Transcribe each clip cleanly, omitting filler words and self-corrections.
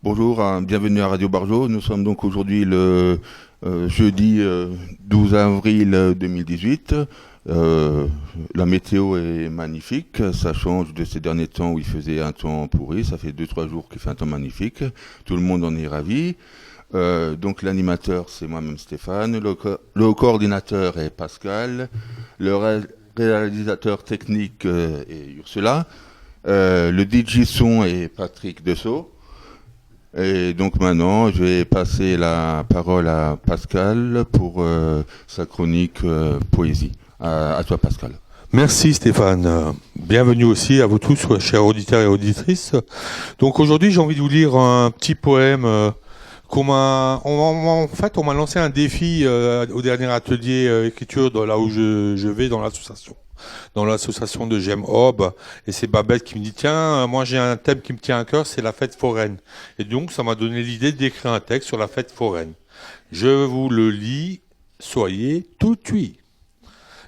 Bonjour, bienvenue à Radio Barjo. Nous sommes donc aujourd'hui le jeudi 12 avril 2018. La météo est magnifique, ça change de ces derniers temps où il faisait un temps pourri, ça fait 2-3 jours qu'il fait un temps magnifique, tout le monde en est ravi. Donc l'animateur c'est moi-même Stéphane, le coordinateur est Pascal, le réalisateur technique est Ursula, le DJ son est Patrick Dessau. Et donc maintenant, je vais passer la parole à Pascal pour sa chronique poésie. À toi, Pascal. Merci Stéphane. Bienvenue aussi à vous tous, chers auditeurs et auditrices. Donc aujourd'hui, j'ai envie de vous lire un petit poème. On m'a lancé un défi au dernier atelier écriture là où je vais dans l'association de J'aime Aube, et c'est Babette qui me dit tiens, moi j'ai un thème qui me tient à cœur, c'est la fête foraine. Et donc ça m'a donné l'idée d'écrire un texte sur la fête foraine. Je vous le lis, soyez tout oui.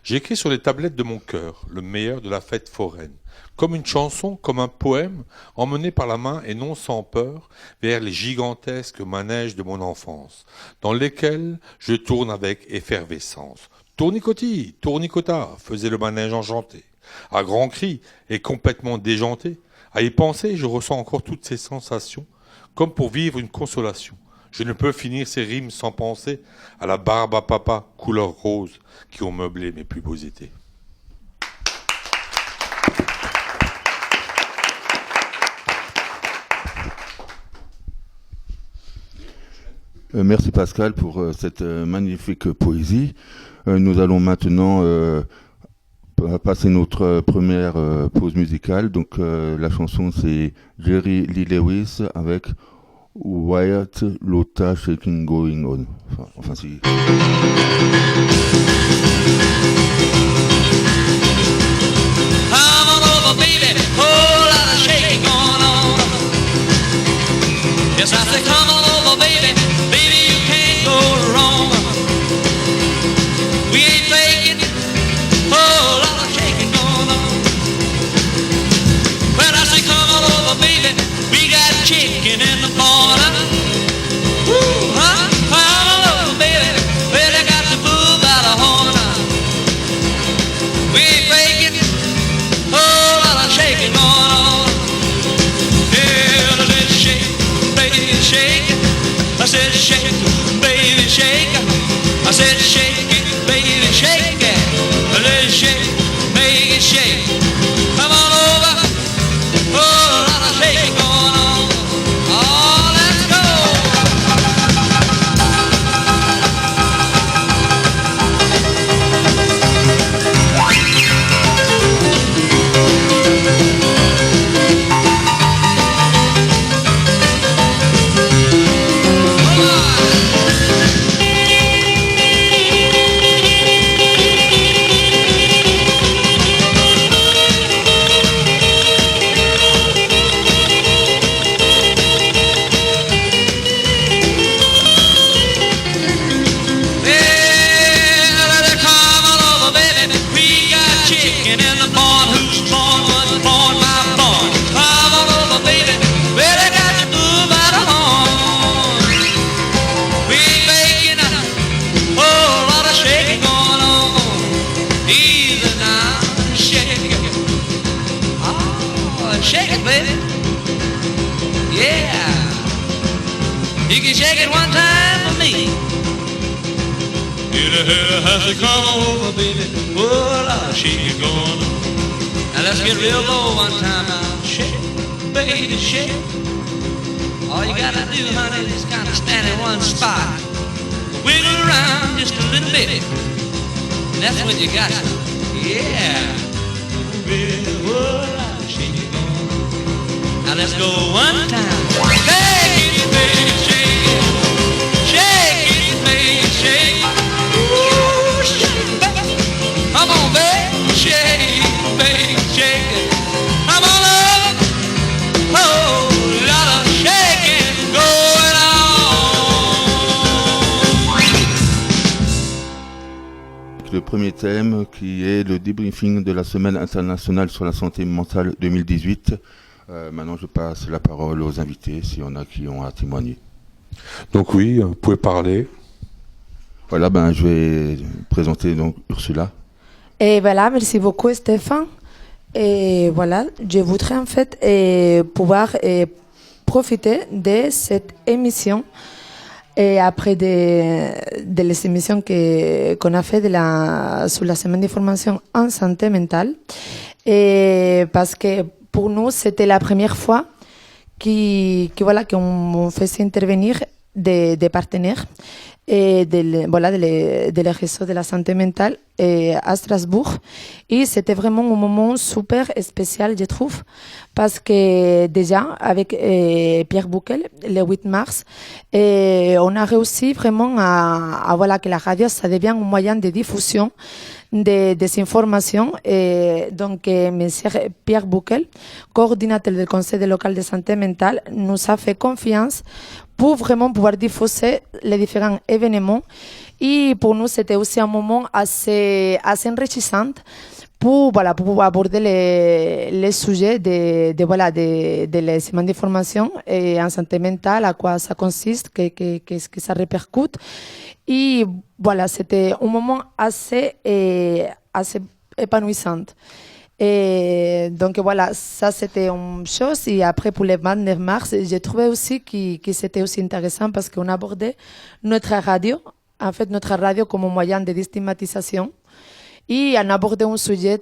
J'écris sur les tablettes de mon cœur le meilleur de la fête foraine, comme une chanson, comme un poème, emmené par la main et non sans peur vers les gigantesques manèges de mon enfance, dans lesquels je tourne avec effervescence. Tournicoti, tournicota, faisait le manège enchanté. À grands cris et complètement déjanté, à y penser, je ressens encore toutes ces sensations, comme pour vivre une consolation. Je ne peux finir ces rimes sans penser à la barbe à papa, couleur rose, qui ont meublé mes plus beaux étés. Merci Pascal pour cette magnifique poésie. Nous allons maintenant passer notre première pause musicale. Donc la chanson c'est Jerry Lee Lewis avec Wyatt Lotta Shaking Going On. Enfin si. Come on over, baby, whole lot of shaking going on. Yes, I say come on over, baby, baby you can't go wrong. We ain't faking, whole lot of shaking going on. Well, I say come on over, baby, we got chicken in the corner. Woo, huh? Come on over, baby, well they got the bull by the horn. We ain't faking, whole lot of shaking going on. Yeah, I said shake, baby shake. I said shake, baby shake. I said shake it, baby shake it. I said shake, make it shake. Come on over, whole lot of shaking going on. Oh, let's go. Shake it, baby. Yeah. You can shake it one time for me. Has to come over, baby. Oh, Lord, shake it going on. Now let's get real low one time now. Shake, baby, shake. All you gotta do, honey, is kind of stand in one spot. Wiggle around just a little bit. And that's when you got it. Yeah. Baby, oh, Lord, shake it going on. Now let's go one time. Shake it, baby, shake it. Shake it, baby, shake it. Ooh, shake it, baby. Come on, baby, shake it, baby, shake it. Come on up. Oh, lot of shaking going on. Le premier thème qui est le débriefing de la Semaine internationale sur la santé mentale 2018 Maintenant, je passe la parole aux invités, s'il y en a qui ont à témoigner. Donc oui, vous pouvez parler. Voilà, je vais présenter donc Ursula. Et voilà, merci beaucoup Stéphane. Et voilà, je voudrais en fait pouvoir profiter de cette émission et après de les émissions qu'on a fait sur la semaine de formation en santé mentale. Et parce que pour nous, c'était la première fois qu'on faisait intervenir des partenaires et des réseaux de la santé mentale à Strasbourg. Et c'était vraiment un moment super spécial, je trouve, parce que déjà, avec Pierre Bouquel, le 8 mars, on a réussi vraiment à que la radio, ça devient un moyen de diffusion des informations. Et donc, monsieur Pierre Bouquel, coordinateur du Conseil local de santé mentale, nous a fait confiance pour vraiment pouvoir diffuser les différents événements. Et pour nous, c'était aussi un moment assez enrichissant pour aborder les sujets de les semaines de formation en santé mentale, à quoi ça consiste, qu'est-ce que ça répercute. Et voilà, c'était un moment assez épanouissant. Et donc voilà, ça c'était une chose. Et après, pour le 29 mars, j'ai trouvé aussi que c'était aussi intéressant parce qu'on abordait notre radio comme un moyen de déstigmatisation. Et on abordait un sujet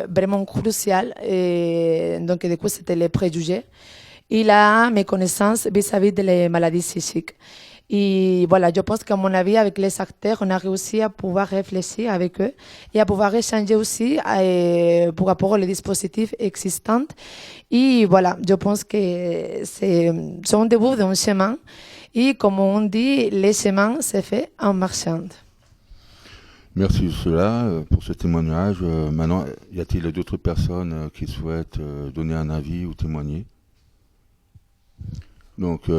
vraiment crucial. Donc du coup, c'était les préjugés et la méconnaissance vis-à-vis des maladies psychiques. Et voilà, je pense qu'à mon avis, avec les acteurs, on a réussi à pouvoir réfléchir avec eux et à pouvoir échanger aussi par rapport aux dispositifs existants. Et voilà, je pense que c'est un début d'un chemin. Et comme on dit, le chemin se fait en marchant. Merci Ursula pour ce témoignage. Maintenant, y a-t-il d'autres personnes qui souhaitent donner un avis ou témoigner? Donc,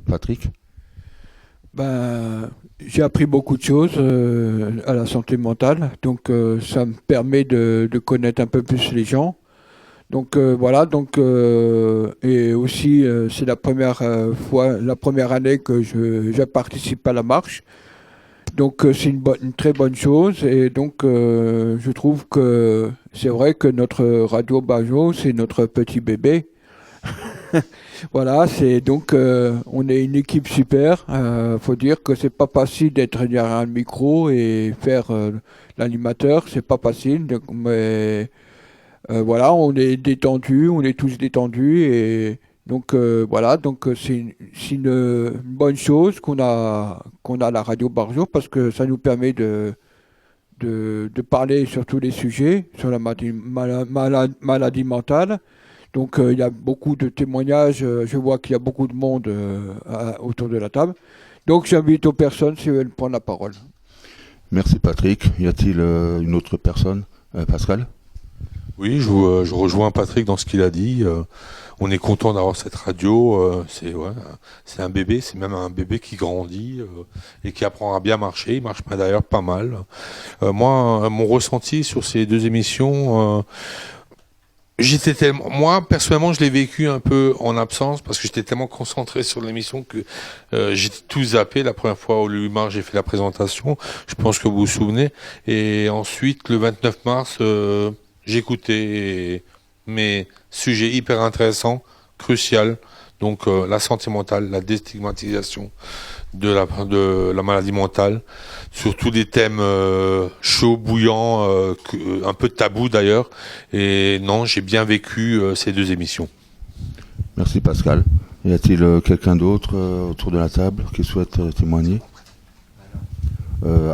Patrick? J'ai appris beaucoup de choses à la santé mentale, donc ça me permet de connaître un peu plus les gens. Donc voilà, et aussi c'est la première année que je participe à la marche. Donc c'est une très bonne chose et donc je trouve que c'est vrai que notre Radio Barjo, c'est notre petit bébé. Voilà, c'est donc on est une équipe super. Faut dire que c'est pas facile d'être derrière un micro et faire l'animateur, c'est pas facile. Mais voilà, on est détendu, on est tous détendus et donc voilà, donc c'est une bonne chose qu'on a la Radio Barjo parce que ça nous permet de parler sur tous les sujets, sur la maladie mentale. Donc il y a beaucoup de témoignages, je vois qu'il y a beaucoup de monde autour de la table. Donc j'invite aux personnes si elles veulent prendre la parole. Merci Patrick. Y a-t-il une autre personne? Pascal? Oui, je rejoins Patrick dans ce qu'il a dit. On est content d'avoir cette radio. C'est un bébé, c'est même un bébé qui grandit et qui apprend à bien marcher. Il marche d'ailleurs pas mal. Moi, mon ressenti sur ces deux émissions... moi, personnellement, je l'ai vécu un peu en absence parce que j'étais tellement concentré sur l'émission que j'étais tout zappé. La première fois au 8 mars, j'ai fait la présentation. Je pense que vous vous souvenez. Et ensuite, le 29 mars, j'écoutais mes sujets hyper intéressants, crucial. Donc, la santé mentale, la déstigmatisation de la maladie mentale, surtout des thèmes chauds, bouillants, un peu tabous d'ailleurs. Et non, j'ai bien vécu ces deux émissions. Merci Pascal. Y a-t-il quelqu'un d'autre autour de la table qui souhaite témoigner?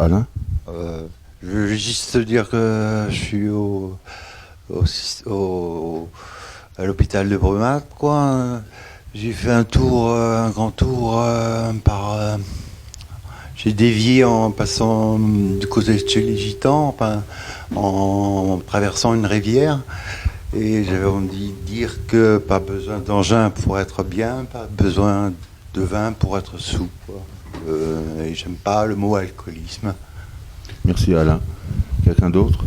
Alain? Je veux juste dire que je suis à l'hôpital de Brumath, quoi. J'ai fait un grand tour j'ai dévié en passant du côté de chez les Gitans, en traversant une rivière. Et j'avais envie de dire que pas besoin d'engin pour être bien, pas besoin de vin pour être sous, quoi. Et j'aime pas le mot alcoolisme. Merci Alain. Quelqu'un d'autre?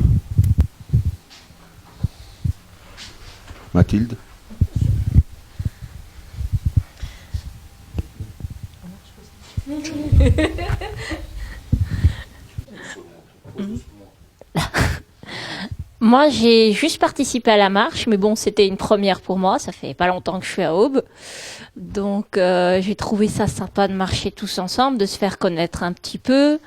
Mathilde? Moi, j'ai juste participé à la marche, mais bon, c'était une première pour moi. Ça fait pas longtemps que je suis à Aube. Donc, j'ai trouvé ça sympa de marcher tous ensemble, de se faire connaître un petit peu,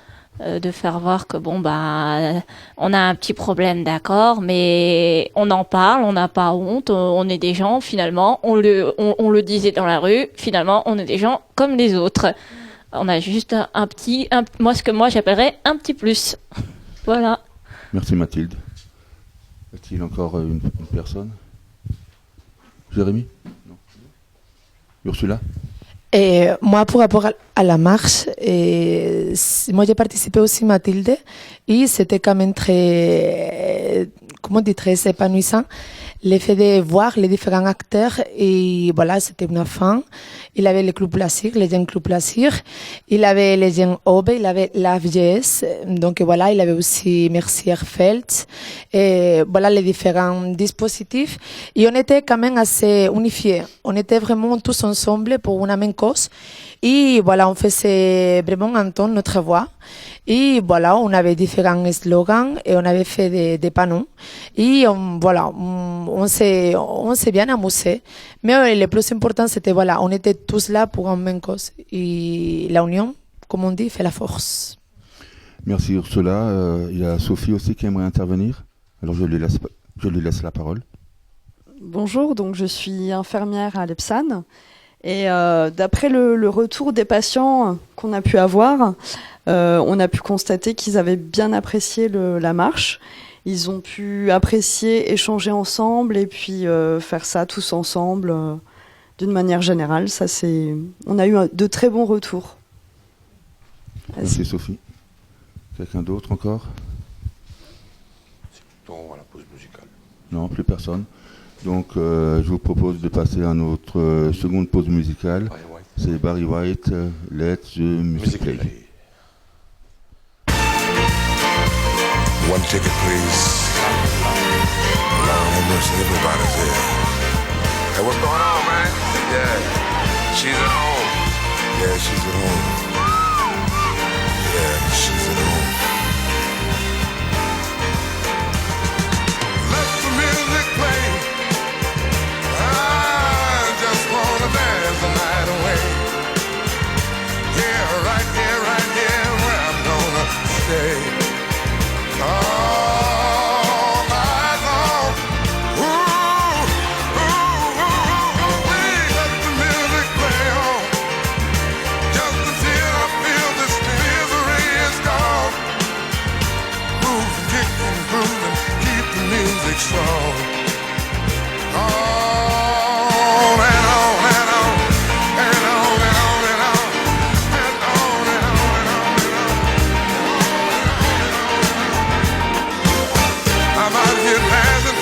de faire voir que bon, bah, on a un petit problème, d'accord, mais on en parle, on n'a pas honte, on est des gens, finalement, on le disait dans la rue, finalement, on est des gens comme les autres. On a juste ce que moi j'appellerais un petit plus. Voilà. Merci Mathilde. Y a-t-il encore une personne? Jérémy? Non. Ursula? Et moi, pour rapport à la marche, moi j'ai participé aussi Mathilde et c'était quand même très, comment dire, très épanouissant. Le fait de voir les différents acteurs et voilà, c'était une fin. Il avait le Club Plaisir, les jeunes Club Plaisir. Il avait les jeunes Aube, il avait la FGS. Donc voilà, il avait aussi Merci Erfeld. Et voilà les différents dispositifs. Et on était quand même assez unifiés. On était vraiment tous ensemble pour une même cause. Et voilà, on faisait vraiment entendre notre voix. Et voilà, on avait différents slogans et on avait fait des panneaux. Et on s'est bien amusé. Mais le plus important, c'était voilà, on était tous là pour une même cause. Et la union, comme on dit, fait la force. Merci Ursula. Il y a Sophie aussi qui aimerait intervenir. Alors je lui laisse la parole. Bonjour, donc je suis infirmière à l'EPSAN. Et d'après le retour des patients qu'on a pu avoir, on a pu constater qu'ils avaient bien apprécié la marche. Ils ont pu apprécier, échanger ensemble et puis faire ça tous ensemble d'une manière générale. On a eu de très bons retours. Merci Sophie. Quelqu'un d'autre encore? On va la pause musicale. Non, plus personne. Donc je vous propose de passer à notre seconde pause musicale. C'est Barry White, Let the Music Play. One ticket, please. Lord have mercy, everybody's here. Hey, what's going on, man? Yeah, she's at home. Yeah, she's at home. Yeah, she's at home. Let the music play. I just wanna dance the night away. Yeah, right here, where I'm gonna stay. All night long. Ooh, let the music play on. Just until I feel this misery is gone. Move, kick and groove and keep the music strong. On and on and on and on and on and on and on and on and on and on. I'm out here dancing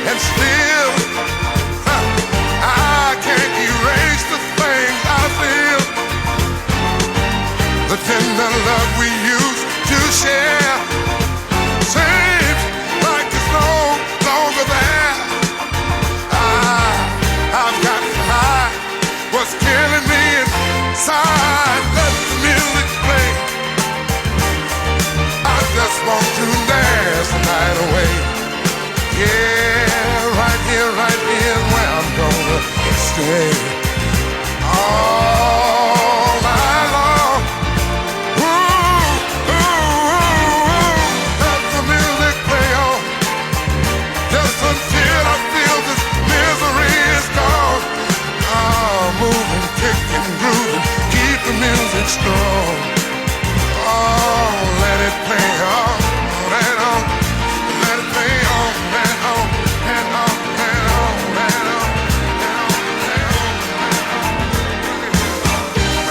and still I can't erase the things I feel. The tender love we used to share seems like it's no longer there. I've got to hide what's killing me inside. Let the music play. I just want to dance the night away. Yeah, right here where I'm gonna stay. All night long. Ooh, let the music play on. Just until I feel this misery is gone. Moving, kicking, grooving, keep the music strong. Oh, let it play on and on. Let it play on and on and on and on and on and on and on.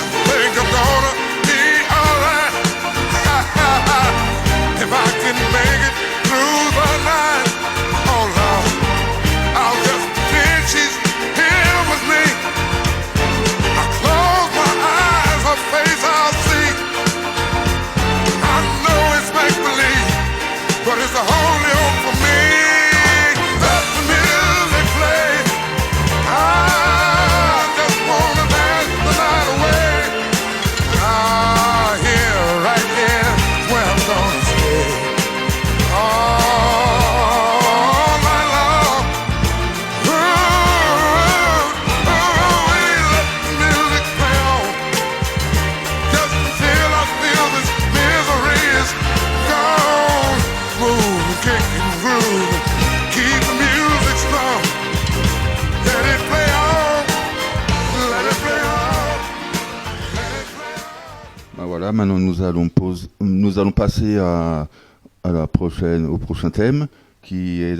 I think I'm gonna be alright if I can make it through the night. Oh Lord, I'll just pretend she's here with me. I close my eyes, her face I'll see. I know it's voilà, maintenant nous allons passer au prochain thème, qui est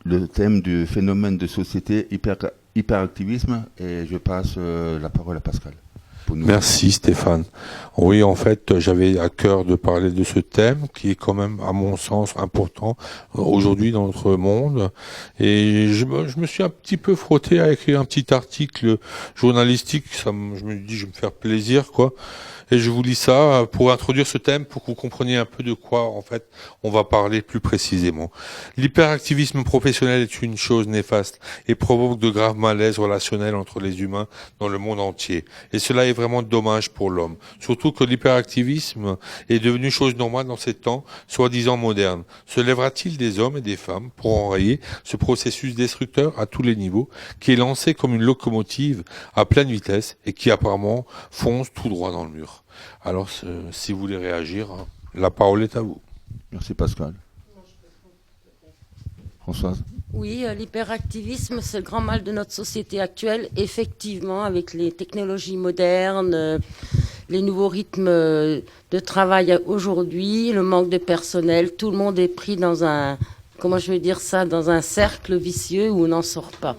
le thème du phénomène de société hyperactivisme, et je passe la parole à Pascal. Merci Stéphane. Oui, en fait, j'avais à cœur de parler de ce thème qui est quand même, à mon sens, important aujourd'hui dans notre monde. Et je me suis un petit peu frotté à écrire un petit article journalistique. Je me dis, je vais me faire plaisir, quoi. Et je vous lis ça pour introduire ce thème, pour que vous compreniez un peu de quoi, en fait, on va parler plus précisément. L'hyperactivisme professionnel est une chose néfaste et provoque de graves malaises relationnels entre les humains dans le monde entier. Et cela est vraiment dommage pour l'homme. Surtout que l'hyperactivisme est devenu chose normale dans ces temps, soi-disant modernes. Se lèvera-t-il des hommes et des femmes pour enrayer ce processus destructeur à tous les niveaux, qui est lancé comme une locomotive à pleine vitesse et qui apparemment fonce tout droit dans le mur? Alors, si vous voulez réagir, la parole est à vous. Merci Pascal. Françoise? Oui, l'hyperactivisme, c'est le grand mal de notre société actuelle. Effectivement, avec les technologies modernes, les nouveaux rythmes de travail aujourd'hui, le manque de personnel, tout le monde est pris dans un, comment je vais dire ça, dans un cercle vicieux où on n'en sort pas.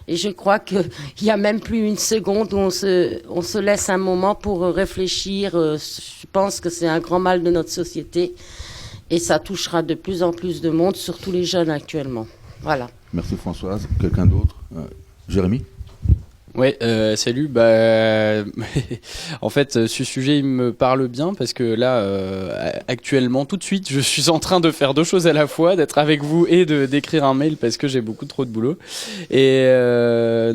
Et je crois qu'il n'y a même plus une seconde où on se laisse un moment pour réfléchir. Je pense que c'est un grand mal de notre société. Et ça touchera de plus en plus de monde, surtout les jeunes actuellement. Voilà. Merci Françoise. Quelqu'un d'autre? Jérémy? Ouais, salut. En fait, ce sujet il me parle bien parce que là, actuellement, tout de suite, je suis en train de faire deux choses à la fois, d'être avec vous et d'écrire un mail parce que j'ai beaucoup trop de boulot. Et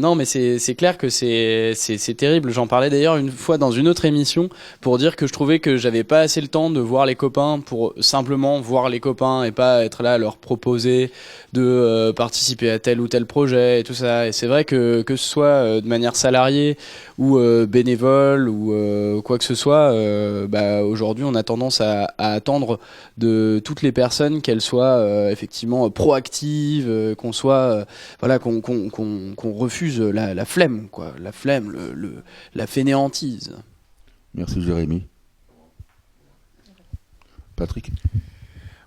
non, mais c'est clair que c'est terrible. J'en parlais d'ailleurs une fois dans une autre émission pour dire que je trouvais que j'avais pas assez le temps de voir les copains pour simplement voir les copains et pas être là à leur proposer de participer à tel ou tel projet et tout ça. Et c'est vrai que ce soit de manière salariée ou bénévole ou quoi que ce soit, aujourd'hui on a tendance à attendre de toutes les personnes qu'elles soient effectivement proactives, qu'on soit qu'on refuse la flemme, quoi, la flemme, la fainéantise. Merci Jérémy. Patrick?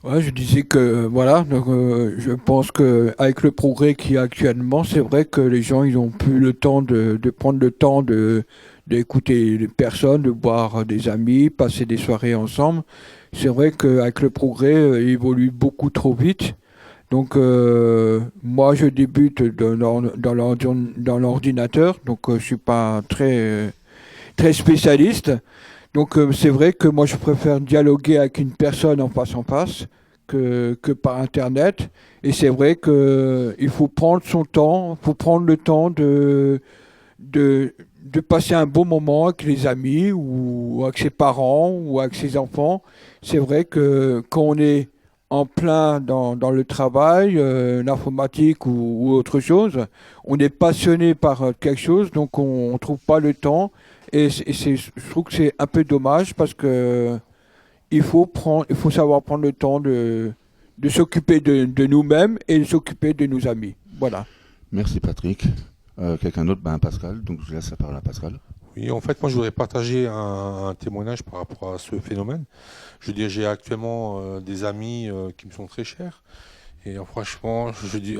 Ouais, je disais que voilà, donc je pense que avec le progrès qu'il y a actuellement, c'est vrai que les gens ils ont plus le temps de prendre le temps d'écouter les personnes, de boire des amis, passer des soirées ensemble. C'est vrai qu'avec le progrès, il évolue beaucoup trop vite. Donc moi je débute dans l'ordinateur, donc je suis pas très spécialiste. Donc c'est vrai que moi je préfère dialoguer avec une personne en face que par internet. Et c'est vrai qu'il faut prendre son temps, faut prendre le temps de passer un bon moment avec les amis ou avec ses parents ou avec ses enfants. C'est vrai que quand on est en plein dans le travail, l'informatique ou autre chose, on est passionné par quelque chose, donc on ne trouve pas le temps. Et je trouve que c'est un peu dommage parce que il faut savoir prendre le temps de s'occuper de nous-mêmes et de s'occuper de nos amis. Voilà. Merci Patrick. Quelqu'un d'autre? Pascal. Donc je laisse la parole à Pascal. Oui, en fait, moi, je voudrais partager un témoignage par rapport à ce phénomène. Je veux dire, j'ai actuellement des amis qui me sont très chers. Et franchement,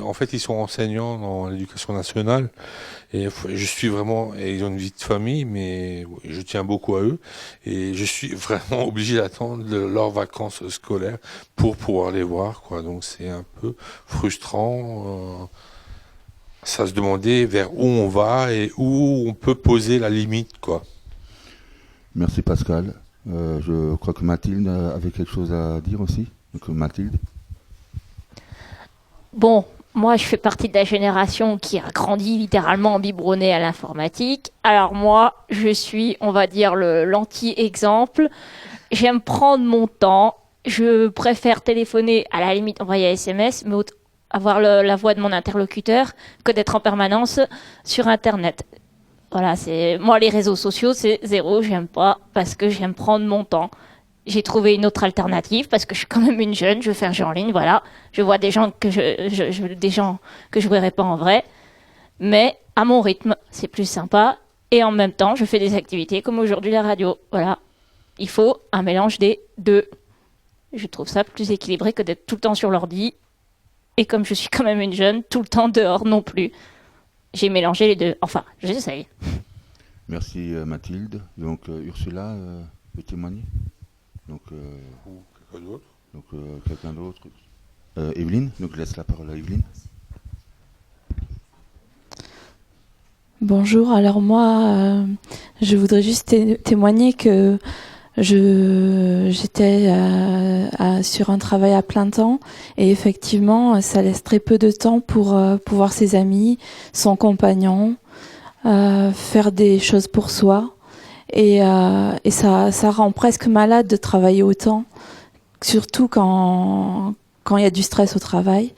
en fait, ils sont enseignants dans l'éducation nationale. Et je suis vraiment, et ils ont une vie de famille, mais je tiens beaucoup à eux. Et je suis vraiment obligé d'attendre leurs vacances scolaires pour pouvoir les voir, quoi. Donc c'est un peu frustrant. Ça se demandait vers où on va et où on peut poser la limite, quoi. Merci Pascal. Je crois que Mathilde avait quelque chose à dire aussi. Donc Mathilde. Bon, moi je fais partie de la génération qui a grandi littéralement biberonnée à l'informatique. Alors moi, je suis, on va dire, l'anti-exemple. J'aime prendre mon temps. Je préfère téléphoner, à la limite envoyer un SMS, mais avoir la voix de mon interlocuteur que d'être en permanence sur Internet. Voilà, moi les réseaux sociaux, c'est zéro, j'aime pas parce que j'aime prendre mon temps. J'ai trouvé une autre alternative parce que je suis quand même une jeune, je veux faire jeu en ligne, voilà. Je vois des gens que je verrai pas en vrai, mais à mon rythme, c'est plus sympa. Et en même temps, je fais des activités comme aujourd'hui la radio, voilà. Il faut un mélange des deux. Je trouve ça plus équilibré que d'être tout le temps sur l'ordi. Et comme je suis quand même une jeune, tout le temps dehors non plus. J'ai mélangé les deux. Enfin, j'essaye. Merci Mathilde. Donc Ursula peut témoigner. Donc quelqu'un d'autre. Evelyne. Donc je laisse la parole à Evelyne. Bonjour, alors moi, je voudrais juste témoigner que j'étais sur un travail à plein temps et effectivement, ça laisse très peu de temps pour voir ses amis, son compagnon, faire des choses pour soi et ça rend presque malade de travailler autant, surtout quand il y a du stress au travail.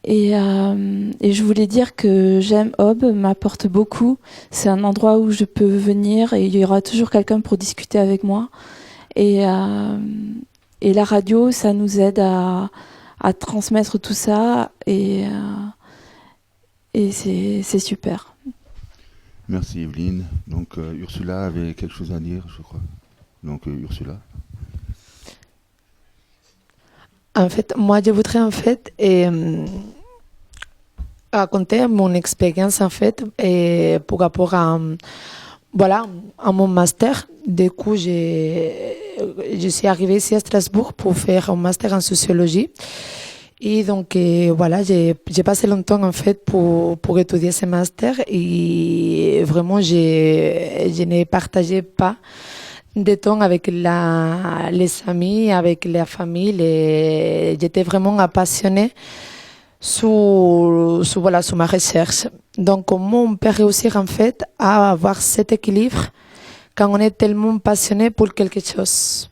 Et je voulais dire que j'aime Aube, m'apporte beaucoup. C'est un endroit où je peux venir et il y aura toujours quelqu'un pour discuter avec moi. Et la radio, ça nous aide à transmettre tout ça et c'est super. Merci Evelyne. Donc Ursula avait quelque chose à dire, je crois. Donc Ursula. En fait, moi, je voudrais raconter mon expérience en fait par rapport à mon master. Du coup, je suis arrivée ici à Strasbourg pour faire un master en sociologie. Et donc j'ai passé longtemps en fait pour étudier ce master et vraiment je ne partageais pas de temps avec les amis, avec la famille. J'étais vraiment passionnée sur ma recherche. Donc, comment on peut réussir en fait à avoir cet équilibre quand on est tellement passionné pour quelque chose?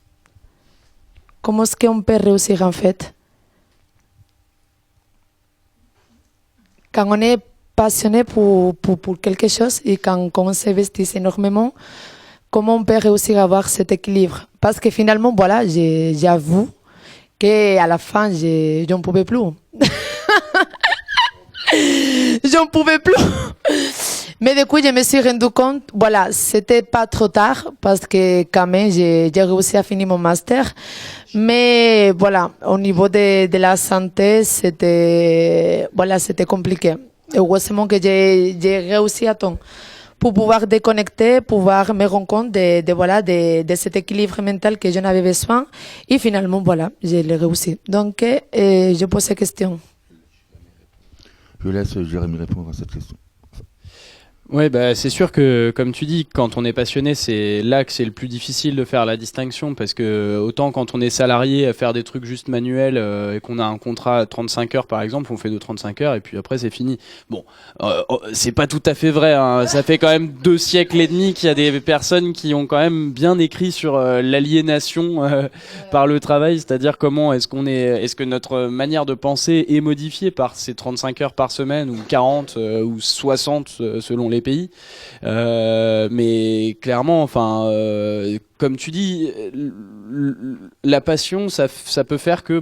Comment est-ce qu'on peut réussir en fait? Quand on est passionné pour quelque chose et quand on s'investit énormément, comment on peut réussir à avoir cet équilibre? Parce que finalement, j'avoue qu'à la fin, j'en pouvais plus. J'en pouvais plus. Mais du coup, je me suis rendu compte, c'était pas trop tard parce que quand même, j'ai réussi à finir mon master. Mais au niveau de la santé, c'était compliqué. Heureusement que j'ai réussi à temps pour pouvoir déconnecter, pouvoir me rendre compte de cet équilibre mental que j'en avais besoin. Et finalement, je l'ai réussi. Donc, je pose cette question. Je laisse Jérémy répondre à cette question. Ouais, c'est sûr que, comme tu dis, quand on est passionné, c'est là que c'est le plus difficile de faire la distinction, parce que autant quand on est salarié à faire des trucs juste manuels et qu'on a un contrat à 35 heures par exemple, on fait de 35 heures et puis après c'est fini. Bon, c'est pas tout à fait vrai, hein. Ça fait quand même 2 siècles et demi qu'il y a des personnes qui ont quand même bien écrit sur l'aliénation par le travail, c'est-à-dire comment est-ce que notre manière de penser est modifiée par ces 35 heures par semaine ou 40 ou 60 selon les pays, mais clairement, comme tu dis, la passion, ça peut faire que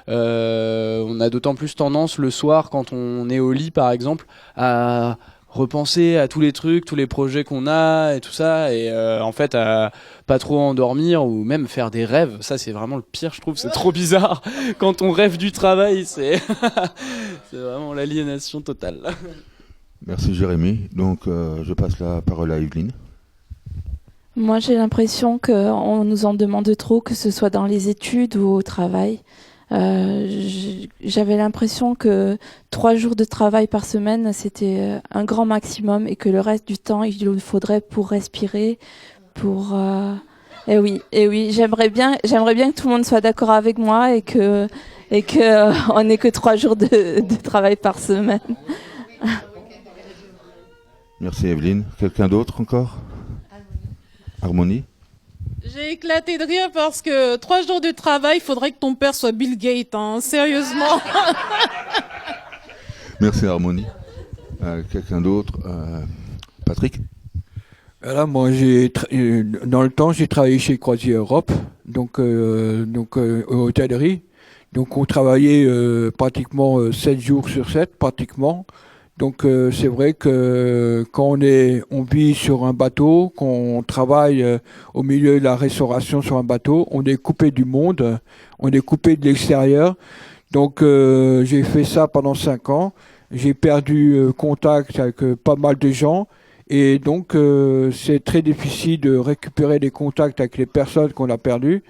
on a d'autant plus tendance le soir, quand on est au lit par exemple, à repenser à tous les trucs, tous les projets qu'on a et tout ça, et en fait à pas trop endormir ou même faire des rêves. Ça, c'est vraiment le pire, je trouve. C'est trop bizarre quand on rêve du travail. C'est vraiment l'aliénation totale. Merci Jérémy. Donc je passe la parole à Evelyne. Moi, j'ai l'impression qu'on nous en demande trop, que ce soit dans les études ou au travail. J'avais l'impression que 3 jours de travail par semaine, c'était un grand maximum et que le reste du temps, il nous faudrait pour respirer, pour... Et oui, j'aimerais bien que tout le monde soit d'accord avec moi et que on n'ait que 3 jours de travail par semaine. Merci Evelyne. Quelqu'un d'autre encore? Harmonie. J'ai éclaté de rire parce que 3 jours de travail, il faudrait que ton père soit Bill Gates, hein, sérieusement. Merci Harmonie. Quelqu'un d'autre? Patrick? Voilà, moi, dans le temps, j'ai travaillé chez Croisier Europe, donc hôtellerie. Donc on travaillait pratiquement 7 jours sur 7, pratiquement. Donc c'est vrai que quand on vit sur un bateau, qu'on travaille au milieu de la restauration sur un bateau, on est coupé du monde, on est coupé de l'extérieur. Donc j'ai fait ça pendant 5 ans. J'ai perdu contact avec pas mal de gens. Et donc c'est très difficile de récupérer les contacts avec les personnes qu'on a perdues.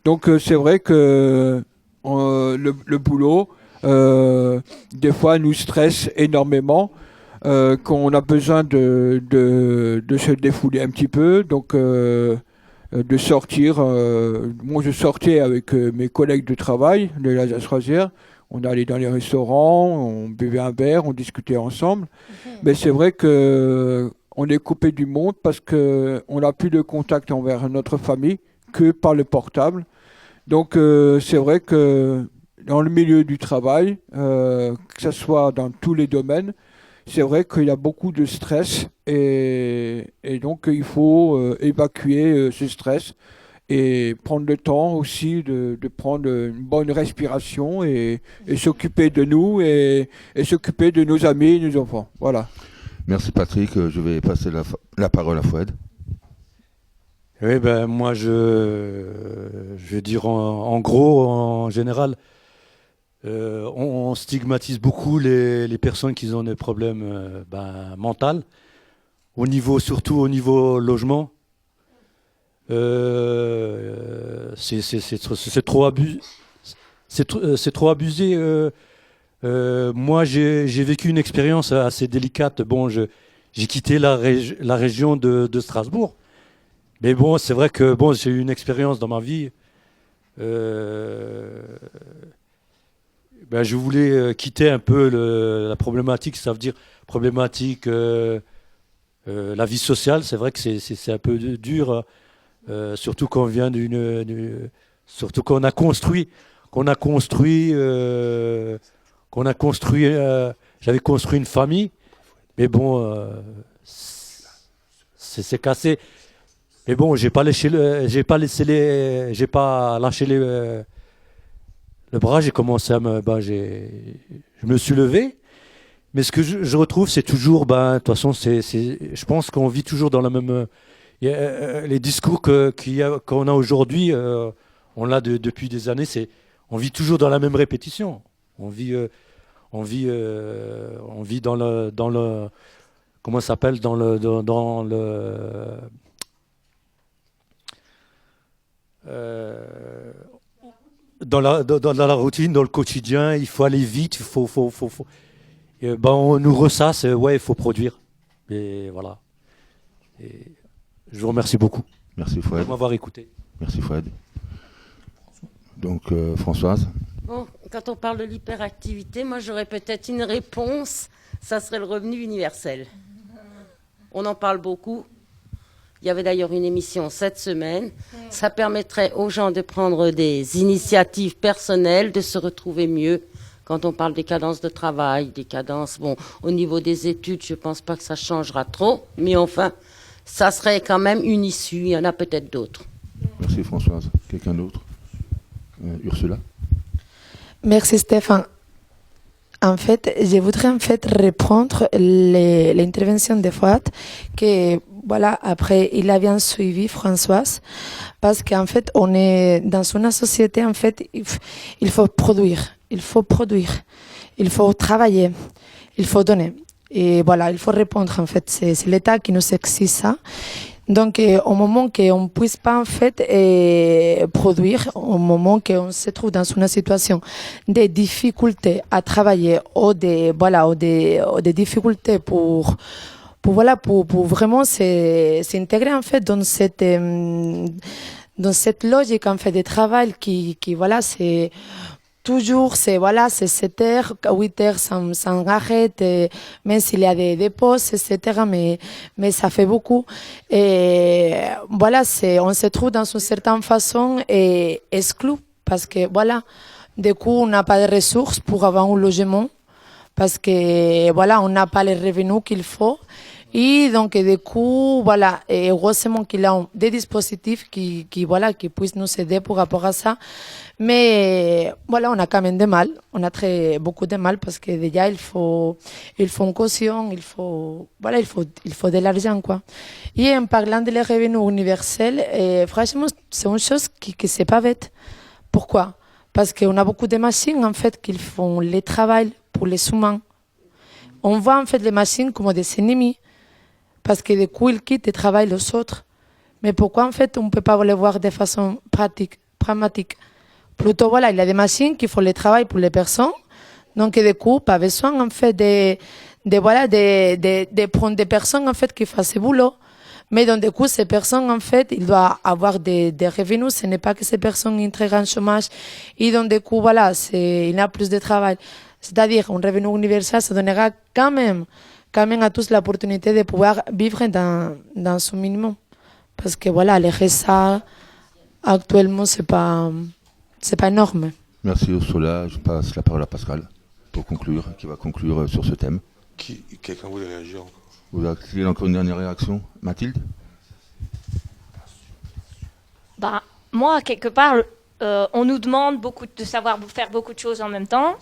Donc c'est vrai que le boulot, des fois, nous stresse énormément, qu'on a besoin de se défouler un petit peu, donc de sortir. Moi, je sortais avec mes collègues de travail de l'Alsace Croisière. On allait dans les restaurants, on buvait un verre, on discutait ensemble. Mais c'est vrai que on est coupé du monde parce qu'on n'a plus de contact envers notre famille que par le portable. Donc c'est vrai que dans le milieu du travail, que ce soit dans tous les domaines, c'est vrai qu'il y a beaucoup de stress et donc il faut évacuer ce stress et prendre le temps aussi de prendre une bonne respiration et s'occuper de nous et s'occuper de nos amis et nos enfants. Voilà. Merci Patrick, je vais passer la parole à Fouad. Oui, ben moi je vais dire en gros, en général, on stigmatise beaucoup les personnes qui ont des problèmes mentaux, surtout au niveau logement. C'est trop abusé. C'est trop abusé. Moi, j'ai vécu une expérience assez délicate. Bon, j'ai quitté la région de Strasbourg. Mais bon, c'est vrai que bon, j'ai eu une expérience dans ma vie. Je voulais quitter un peu la problématique, ça veut dire problématique, la vie sociale. C'est vrai que c'est un peu dur, surtout quand on vient surtout qu'on a construit, j'avais construit une famille, mais bon, c'est cassé. Mais bon, j'ai pas lâché le bras, j'ai commencé je me suis levé. Mais ce que je retrouve, c'est toujours, de toute façon, je pense qu'on vit toujours dans la même, les discours qu'on a aujourd'hui, on l'a depuis des années, on vit toujours dans la même répétition. On vit dans le, comment ça s'appelle, dans la routine, dans le quotidien, il faut aller vite, on nous ressasse, il faut produire. Et voilà. Et je vous remercie beaucoup. Merci Fouad. De m'avoir écouté. Merci Fouad. Donc Françoise. Bon, quand on parle de l'hyperactivité, moi j'aurais peut-être une réponse, ça serait le revenu universel. On en parle beaucoup. Il y avait d'ailleurs une émission cette semaine. Ça permettrait aux gens de prendre des initiatives personnelles, de se retrouver mieux. Quand on parle des cadences de travail, des cadences, au niveau des études, je ne pense pas que ça changera trop. Mais enfin, ça serait quand même une issue. Il y en a peut-être d'autres. Merci Françoise. Quelqu'un d'autre Ursula. Merci Stéphane. En fait, je voudrais reprendre l'intervention de Fouad, que voilà, après il a bien suivi Françoise, parce qu'en fait, on est dans une société, en fait, il faut produire, il faut travailler, il faut donner. Et voilà, il faut répondre, en fait, c'est l'État qui nous exige ça. Donc, au moment qu'on ne puisse pas, en fait, produire, au moment qu'on se trouve dans une situation de difficultés à travailler ou des difficultés pour vraiment s'intégrer, en fait, dans cette logique, en fait, de travail qui voilà, c'est toujours, c'est 7 heures, 8 heures sans arrêt, même s'il y a des pauses, etc. Mais ça fait beaucoup. Et voilà, on se trouve dans une certaine façon exclu, parce que voilà, du coup, on n'a pas de ressources pour avoir un logement, parce que voilà, on n'a pas les revenus qu'il faut. Et donc, du coup, voilà, et heureusement qu'il a des dispositifs qui puissent nous aider par rapport à ça. Mais voilà, on a quand même de mal. On a beaucoup de mal parce que déjà, il faut une caution, il faut de l'argent, quoi. Et en parlant de les revenus universels, franchement, c'est une chose qui c'est pas bête. Pourquoi? Parce qu'on a beaucoup de machines, en fait, qui font le travail pour les humains. On voit, en fait, les machines comme des ennemis. Parce que du coup, ils quittent le travail aux autres. Mais pourquoi, en fait, on ne peut pas les voir de façon pragmatique? Plutôt, voilà, il y a des machines qui font le travail pour les personnes. Donc, du coup, pas besoin, en fait, de prendre des personnes, en fait, qui fassent ce boulot. Mais donc, du coup, ces personnes, en fait, ils doivent avoir des revenus. Ce n'est pas que ces personnes entrent en chômage. Et donc, du coup, voilà, il y a plus de travail. C'est-à-dire, un revenu universel, ça donnera quand même à tous l'opportunité de pouvoir vivre dans ce minimum. Parce que, voilà, les RSA, actuellement, c'est pas énorme. Merci Ursula. Je passe la parole à Pascal pour conclure, qui va conclure sur ce thème. Quelqu'un voulait réagir encore? Vous avez encore une dernière réaction, Mathilde? Bah, moi, quelque part, on nous demande de savoir faire beaucoup de choses en même temps.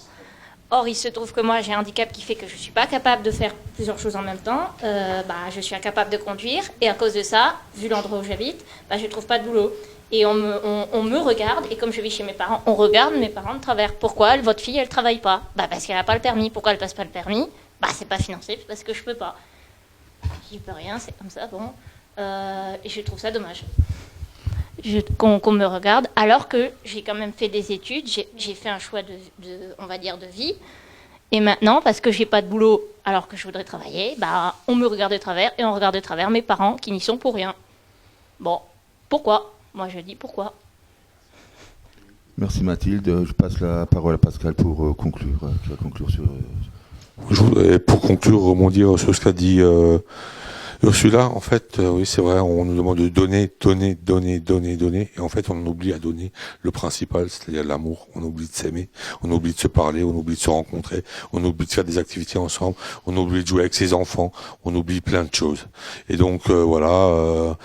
Or, il se trouve que moi, j'ai un handicap qui fait que je ne suis pas capable de faire plusieurs choses en même temps. Je suis incapable de conduire. Et à cause de ça, vu l'endroit où j'habite, je ne trouve pas de boulot. Et on me regarde. Et comme je vis chez mes parents, on regarde mes parents de travers. Pourquoi votre fille, elle ne travaille pas? Parce qu'elle n'a pas le permis. Pourquoi elle ne passe pas le permis? C'est pas financé, parce que je ne peux pas. J'y peux rien, c'est comme ça, bon. Et je trouve ça dommage. Qu'on me regarde, alors que j'ai quand même fait des études, j'ai fait un choix on va dire, de vie. Et maintenant, parce que j'ai pas de boulot alors que je voudrais travailler, on me regarde de travers et on regarde de travers mes parents qui n'y sont pour rien. Bon, pourquoi? Moi, je dis pourquoi. Merci Mathilde. Je passe la parole à Pascal pour conclure, qui va conclure sur... Je voudrais, pour conclure, rebondir sur ce qu'a dit Ursula. En fait, oui, c'est vrai, on nous demande de donner, et en fait, on oublie à donner le principal, c'est-à-dire l'amour. On oublie de s'aimer, on oublie de se parler, on oublie de se rencontrer, on oublie de faire des activités ensemble, on oublie de jouer avec ses enfants, on oublie plein de choses. Et donc, voilà,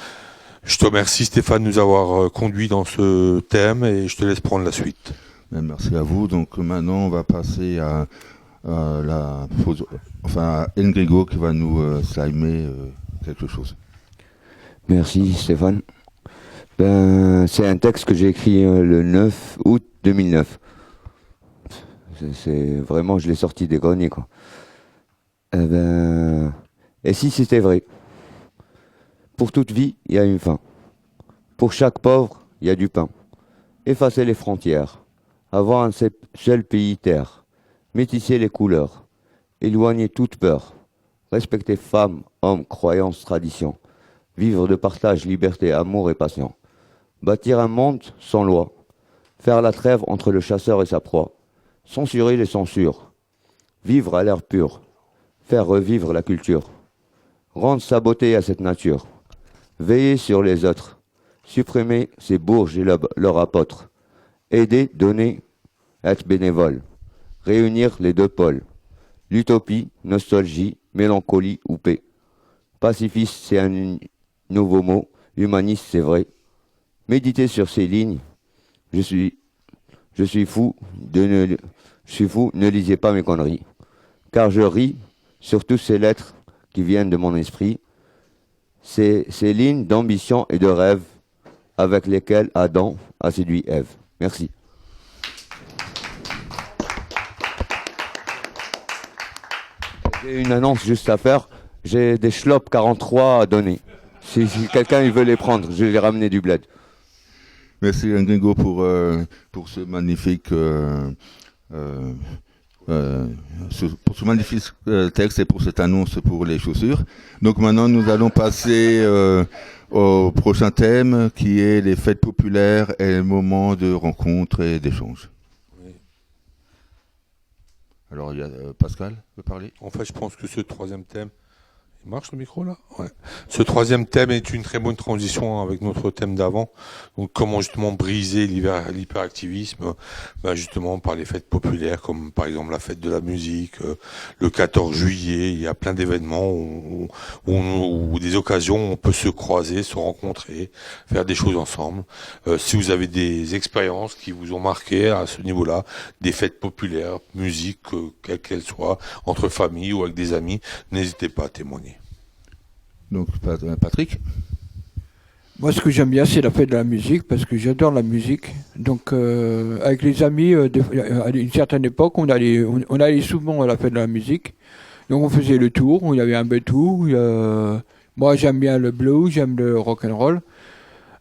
je te remercie Stéphane de nous avoir conduits dans ce thème et je te laisse prendre la suite. Merci à vous. Donc maintenant, on va passer à Enrico qui va nous slimer quelque chose. Merci Stéphane. C'est un texte que j'ai écrit le 9 août 2009. C'est vraiment, je l'ai sorti des greniers, quoi. Et si c'était vrai? Pour toute vie, il y a une fin. Pour chaque pauvre, il y a du pain. Effacer les frontières. Avoir un seul pays-terre. Métisser les couleurs. Éloigner toute peur. Respecter femmes, hommes, croyances, traditions. Vivre de partage, liberté, amour et passion. Bâtir un monde sans loi. Faire la trêve entre le chasseur et sa proie. Censurer les censures. Vivre à l'air pur. Faire revivre la culture. Rendre sa beauté à cette nature. Veiller sur les autres. Supprimer ces bourges et leurs apôtres. Aider, donner, être bénévole. Réunir les deux pôles. L'utopie, nostalgie, mélancolie ou paix. Pacifiste, c'est un nouveau mot. Humaniste, c'est vrai. Méditez sur ces lignes. Je suis fou, ne lisez pas mes conneries. Car je ris sur toutes ces lettres qui viennent de mon esprit. Ces lignes d'ambition et de rêve avec lesquelles Adam a séduit Ève. Merci. J'ai une annonce juste à faire. J'ai des Schlop 43 à donner. Si quelqu'un il veut les prendre, je vais les ramener du bled. Merci Enrico pour ce magnifique texte et pour cette annonce pour les chaussures. Donc maintenant nous allons passer au prochain thème qui est les fêtes populaires et les moments de rencontre et d'échange. Oui. Alors il y a Pascal veut parler. En fait, je pense que ce troisième thème Il marche le micro là? Ouais. Ce troisième thème est une très bonne transition avec notre thème d'avant. Donc comment justement briser l'hyperactivisme, justement par les fêtes populaires comme par exemple la fête de la musique, le 14 juillet, il y a plein d'événements où des occasions où on peut se croiser, se rencontrer, faire des choses ensemble. Si vous avez des expériences qui vous ont marqué à ce niveau-là, des fêtes populaires, musique, quelle qu'elle soit, entre familles ou avec des amis, n'hésitez pas à témoigner. Donc, Patrick? Moi, ce que j'aime bien, c'est la fête de la musique, parce que j'adore la musique. Donc, avec les amis, à une certaine époque, on allait souvent à la fête de la musique. Donc, on faisait le tour, il y avait un peu tout. Moi, j'aime bien le blues, j'aime le rock and roll.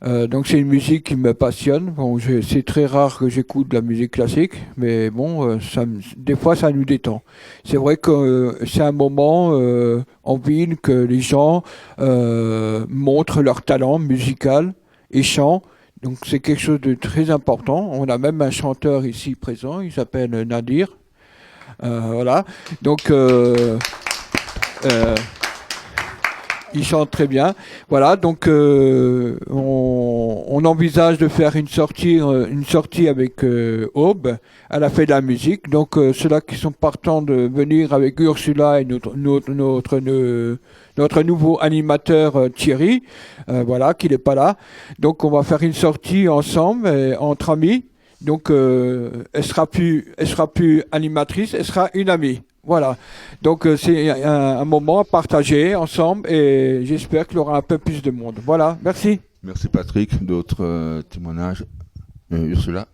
Donc, c'est une musique qui me passionne. Bon, c'est très rare que j'écoute de la musique classique, mais bon, des fois, ça nous détend. C'est vrai que c'est un moment en ville que les gens montrent leur talent musical et chant. Donc, c'est quelque chose de très important. On a même un chanteur ici présent, il s'appelle Nadir. Voilà. Donc, il chante très bien. Voilà, donc on envisage de faire une sortie avec Aube à la fête de la musique. Donc ceux-là qui sont partants de venir avec Ursula et notre nouveau animateur Thierry, voilà, qui n'est pas là. Donc on va faire une sortie ensemble, entre amis. Donc elle sera plus animatrice, elle sera une amie. Voilà, donc c'est un moment à partager ensemble et j'espère qu'il y aura un peu plus de monde. Voilà, merci. Merci Patrick. D'autres témoignages? Ursula?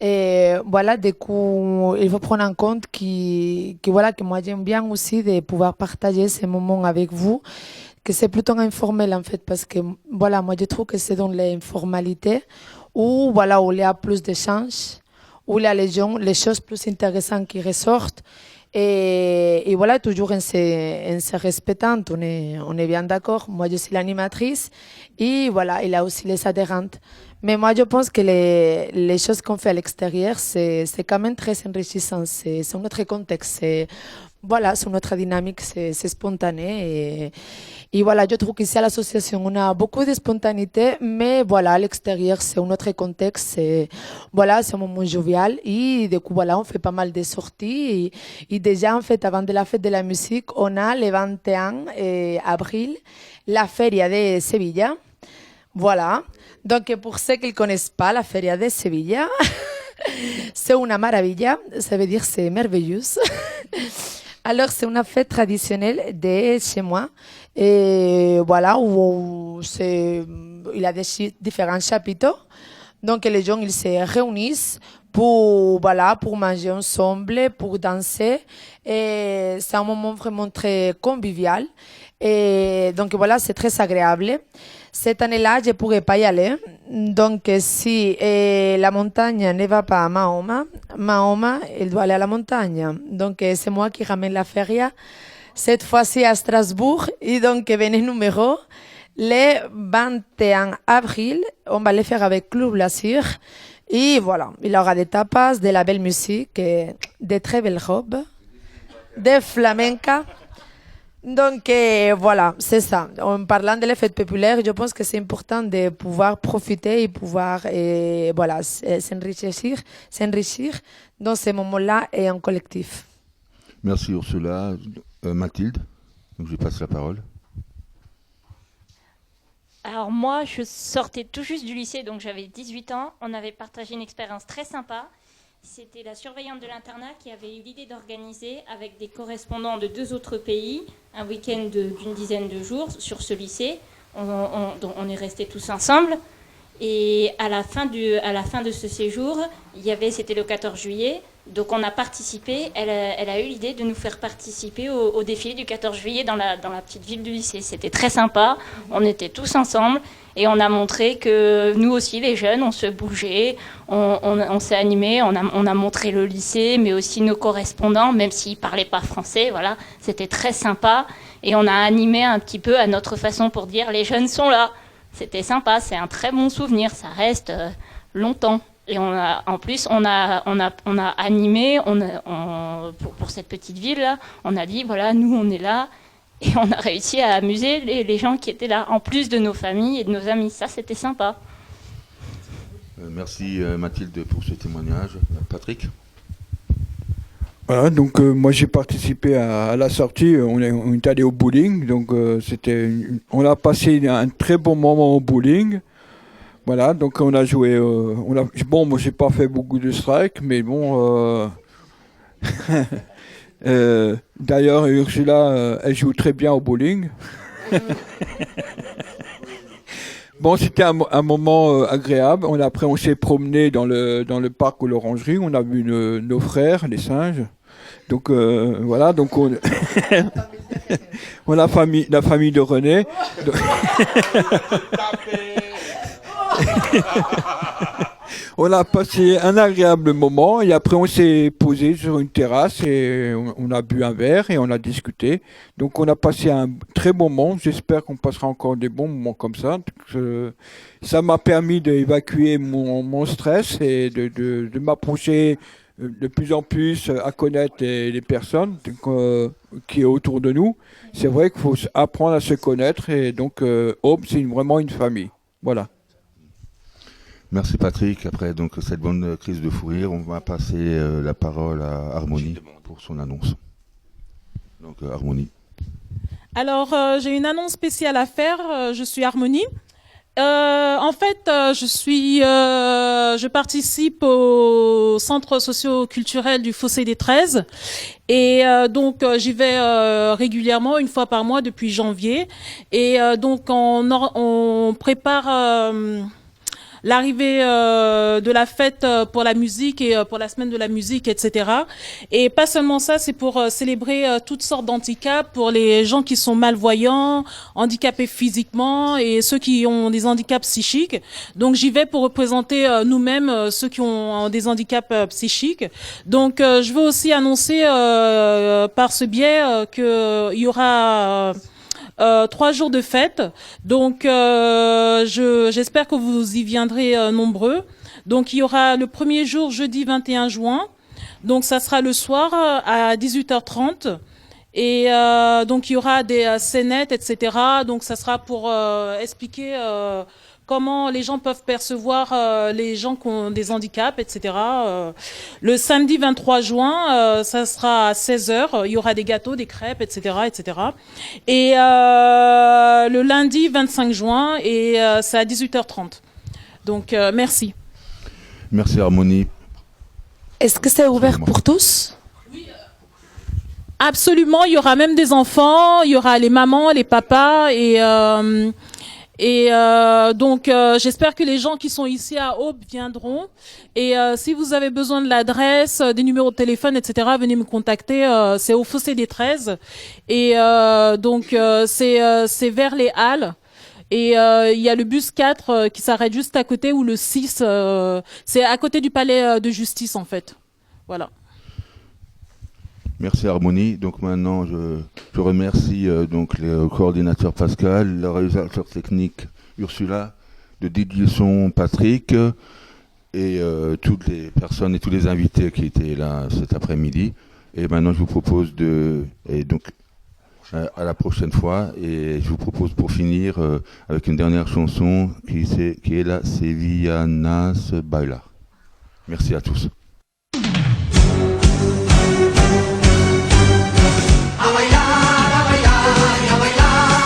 Et voilà, du coup, il faut prendre en compte que moi j'aime bien aussi de pouvoir partager ces moments avec vous, que c'est plutôt informel en fait, parce que voilà, moi je trouve que c'est dans l'informalité où il y a plus d'échanges, où il y a les choses plus intéressantes qui ressortent. Et voilà, toujours en se respectant, on est bien d'accord. Moi, je suis l'animatrice et voilà, il y a aussi les adhérentes. Mais moi, je pense que les choses qu'on fait à l'extérieur, c'est quand même très enrichissant. C'est un autre contexte. Voilà, c'est notre dynamique, c'est spontané. Et voilà, je trouve qu'ici à l'association, on a beaucoup de spontanéité, mais voilà, à l'extérieur, c'est un autre contexte. Voilà, c'est un moment jovial. Et du coup, voilà, on fait pas mal de sorties. Et déjà, en fait, avant de la fête de la musique, on a le 21 avril, la Feria de Sevilla. Voilà. Donc, pour ceux qui ne connaissent pas la Feria de Sevilla, c'est una maravilla. Ça veut dire c'est merveilleux. Alors, c'est une fête traditionnelle de chez moi. Et voilà, où il y a différents chapitres. Donc, les gens, ils se réunissent pour manger ensemble, pour danser. Et c'est un moment vraiment très convivial. Et donc, voilà, c'est très agréable. Cette année-là, je ne pourrais pas y aller. Donc, si la montagne ne va pas à Mahoma, elle doit aller à la montagne. Donc, c'est moi qui ramène la feria, cette fois-ci à Strasbourg. Et donc, venez numéro. Le 21 avril, on va le faire avec Club Lasir. Et voilà, il y aura des tapas, de la belle musique, de très belles robes, de flamenca. Donc voilà, c'est ça. En parlant de les fêtes populaires, je pense que c'est important de pouvoir profiter et pouvoir s'enrichir dans ces moments-là et en collectif. Merci Ursula. Mathilde, donc je passe la parole. Alors moi, je sortais tout juste du lycée, donc j'avais 18 ans. On avait partagé une expérience très sympa. C'était la surveillante de l'internat qui avait eu l'idée d'organiser avec des correspondants de 2 autres pays un week-end d'une dizaine de jours sur ce lycée. On est restés tous ensemble. Et à la fin de ce séjour, c'était le 14 juillet. Donc on a participé, elle a eu l'idée de nous faire participer au défilé du 14 juillet dans la petite ville du lycée. C'était très sympa, on était tous ensemble et on a montré que nous aussi les jeunes, on se bougeait, on s'est animés, on a montré le lycée mais aussi nos correspondants, même s'ils ne parlaient pas français, voilà, c'était très sympa et on a animé un petit peu à notre façon pour dire les jeunes sont là. C'était sympa, c'est un très bon souvenir, ça reste longtemps. Et en plus, on a animé pour cette petite ville-là. On a dit, voilà, nous, on est là. Et on a réussi à amuser les gens qui étaient là, en plus de nos familles et de nos amis. Ça, c'était sympa. Merci Mathilde pour ce témoignage. Patrick? Voilà, donc moi j'ai participé à la sortie, on est allé au bowling, donc on a passé un très bon moment au bowling. Voilà, donc on a joué, bon moi j'ai pas fait beaucoup de strikes, mais bon, d'ailleurs Ursula, elle joue très bien au bowling. Bon, c'était un moment agréable. Après, on s'est promené dans le parc ou l'orangerie. On a vu nos frères, les singes. Donc voilà, donc on la famille de René. On a passé un agréable moment et après on s'est posé sur une terrasse et on a bu un verre et on a discuté. Donc on a passé un très bon moment. J'espère qu'on passera encore des bons moments comme ça. Ça m'a permis d'évacuer mon stress et de m'approcher de plus en plus à connaître les personnes qui est autour de nous. C'est vrai qu'il faut apprendre à se connaître et donc Aube, c'est vraiment une famille. Voilà. Merci Patrick. Après donc cette bonne crise de fou rire, on va passer la parole à Harmonie pour son annonce. Donc Harmonie. Alors j'ai une annonce spéciale à faire. Je suis Harmonie. En fait, je participe au centre socio-culturel du Fossé des 13 et donc j'y vais régulièrement, une fois par mois depuis janvier. Et donc on prépare l'arrivée de la fête pour la musique et pour la semaine de la musique, etc. Et pas seulement ça, c'est pour célébrer toutes sortes d'handicaps pour les gens qui sont malvoyants, handicapés physiquement et ceux qui ont des handicaps psychiques. Donc j'y vais pour représenter nous-mêmes ceux qui ont des handicaps psychiques. Donc je veux aussi annoncer par ce biais qu'il y aura 3 jours de fête, donc j'espère que vous y viendrez nombreux. Donc il y aura le premier jour jeudi 21 juin, donc ça sera le soir à 18h30 et donc il y aura des scénettes, etc. Donc ça sera pour expliquer comment les gens peuvent percevoir les gens qui ont des handicaps, etc. Le samedi 23 juin, ça sera à 16h, il y aura des gâteaux, des crêpes, etc. etc. Et le lundi 25 juin, et c'est à 18h30. Donc merci. Merci Harmonie. Est-ce que c'est ouvert pour tous? Absolument, il y aura même des enfants, il y aura les mamans, les papas et donc j'espère que les gens qui sont ici à Aube viendront. Et si vous avez besoin de l'adresse, des numéros de téléphone, etc., venez me contacter. C'est au Fossé des 13. Et donc c'est vers les Halles. Et il y a le bus 4 qui s'arrête juste à côté, ou le 6, c'est à côté du palais de justice en fait. Voilà. Merci Harmonie. Donc maintenant, je remercie donc le coordinateur Pascal, le réalisateur technique Ursula, le DJ son Patrick et toutes les personnes et tous les invités qui étaient là cet après-midi. Et maintenant, je vous propose à la prochaine fois. Et je vous propose pour finir avec une dernière chanson qui est la Sevillanas Bailar. Merci à tous. A bailar, a bailar y a bailar,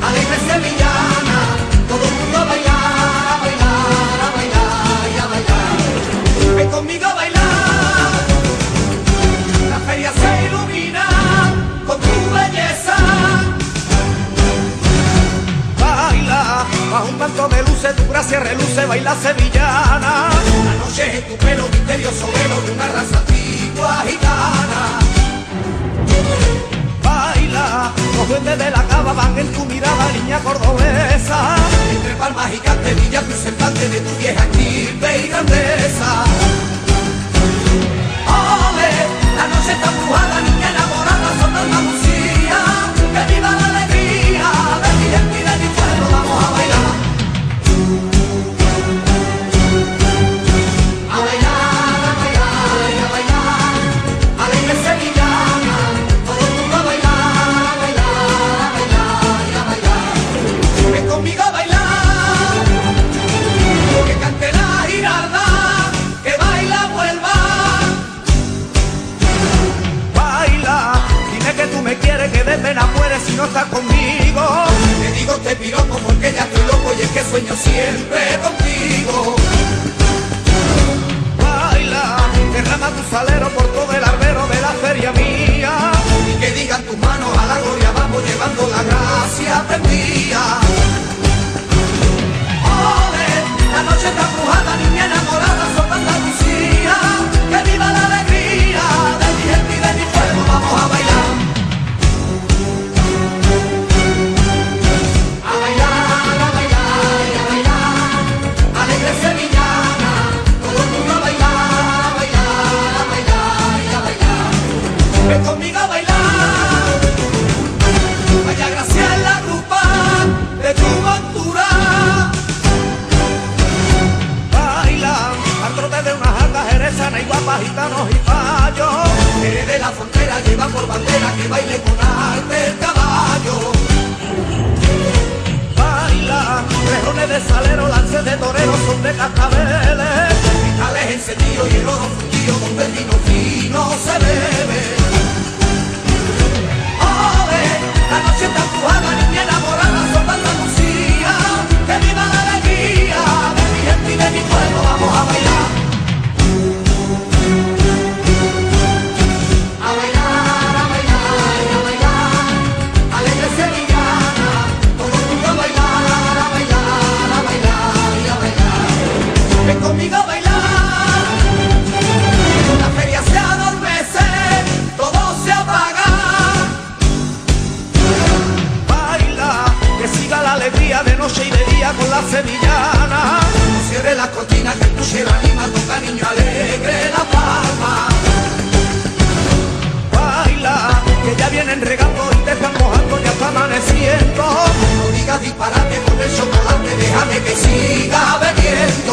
alegre sevillana, todo el mundo a bailar, a bailar, a bailar y a bailar. Ven conmigo a bailar, la feria se ilumina con tu belleza. Baila, bajo un manto de luces, tu gracia reluce, baila sevillana. La noche es tu pelo misterioso, velo de una raza antigua gitana. Baila, los duendes de la cava van en tu mirada, niña cordobesa. Entre palmas gigantes brilla tu semblante de tu vieja estirpe y grandeza. Ole, la noche está embrujada, niña enamorada, son Andalucía. Que viva la alegría de mi gente y de mi pueblo, vamos a bailar. A bailar, a bailar y a bailar, alegre sevillana. A bailar, a bailar sueño siempre contigo. Baila, derrama tu salero por todo el albero de la feria mía. Y que digan tus manos a la gloria vamos llevando la gracia prendida. Ole, la noche está brujada, niña enamorada, sopa Andalucía. Que viva la alegría de mi gente y de mi pueblo, vamos a bailar. A bailar, a bailar, a bailar. Alegre sevillana, todo el mundo a bailar, a bailar, a bailar y a bailar. Ven conmigo a bailar. Vaya gracia en la rupa de tu montura. Al trote de unas altas jerezanas y guapas, gitanos y payos. Eres de la frontera, lleva por bandera que baile con arte el caballo. Baila, rejones de salero, lances de toreros, son de cascabeles. Cristales encendidos y el oro fundido donde el vino fino se bebe. Ole, la noche está empujada, niña enamorada, son de Andalucía. Que viva la alegría de mi gente y de mi pueblo, vamos a bailar. A bailar, a bailar, a bailar. Alegre sevillana, todo el mundo a bailar, a bailar, a bailar y a bailar. Ven conmigo a bailar. La feria se adormece, todo se apaga. Baila, que siga la alegría de noche y de día con la sevillana. No cierre las cortinas que pusiera anima, toca niño alegre la palma. Baila, que ya vienen regando y te están mojando, ya está amaneciendo. No digas disparate con el chocolate, déjame que siga bebiendo.